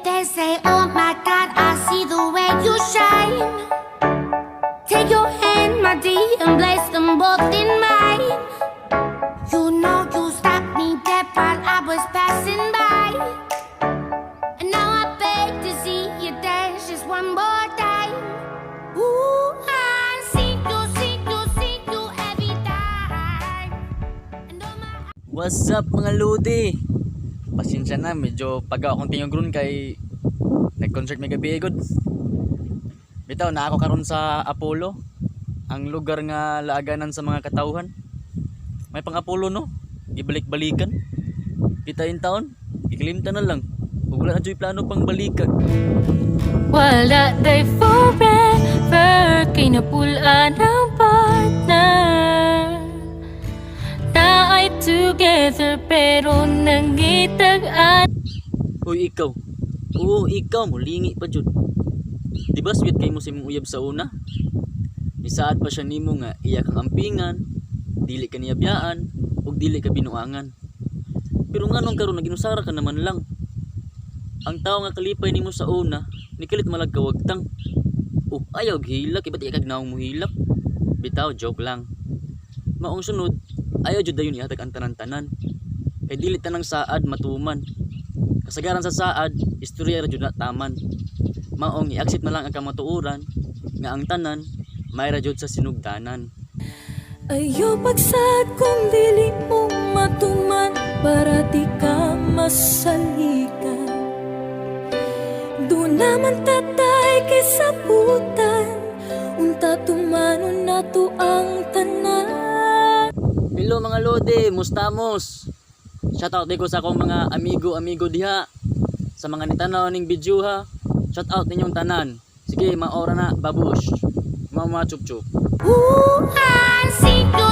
They say, oh my God, I see the way you shine. Take your hand, my dear, and place them both in mine. You know you stopped me dead while I was passing by. And now I beg to see you dance just one more time. Ooh, I see you every time. And oh my... What's up mga lodi? Pasensya na, medyo pagaw akong tingog ron kay nag-concert may gabi god. Bitaw na ako karon sa Apollo, ang lugar nga laaganan sa mga katawhan. May pang Apollo no, gibalik-balikan. Pitayin taon, iklimta na lang. Ug wala na joy plano pang balikan. Wala day forever, kay napulaan ang partner. Na ay together pero nangitagan. Hoy ikaw. Oo, ikaw mulingi pa jud. Di ba sweet kay mo sa imong uyab sa una? Bisaad pa siya nimo nga iya kang ampingan, dili ka niyabiyaan, ug dili ka binuangan. Pero nganong karon naginusara ka naman lang. Ang tao nga kalipay nimo sa una, nikalit malag kawagtang. Oh, ayaw hilak, iba't ikag naong muhilak. Bitaw, joke lang. Maong sunod, ayaw jud dayon ihatag ang tanan-tanan. Kay dili tanang saad matuman. Kasagaran sa saad, istorya ra jud na taman. Maong i-accept na lang ang kamatuoran nga ang tanan may ra jud sa sinugdanan. Ayaw pagsad kung dili mo matuman para di ka masalikan. Doon naman tatay kay sabutan, unta tumanon na to ang tanan. Hello mga lodi, mustamos. Shoutout din ko sa akong mga amigo diha. Sa mga nitanaw ning video ha. Shoutout ninyong tanan. Sige, maora na, babush. Mama chup chup. Ooh, I see you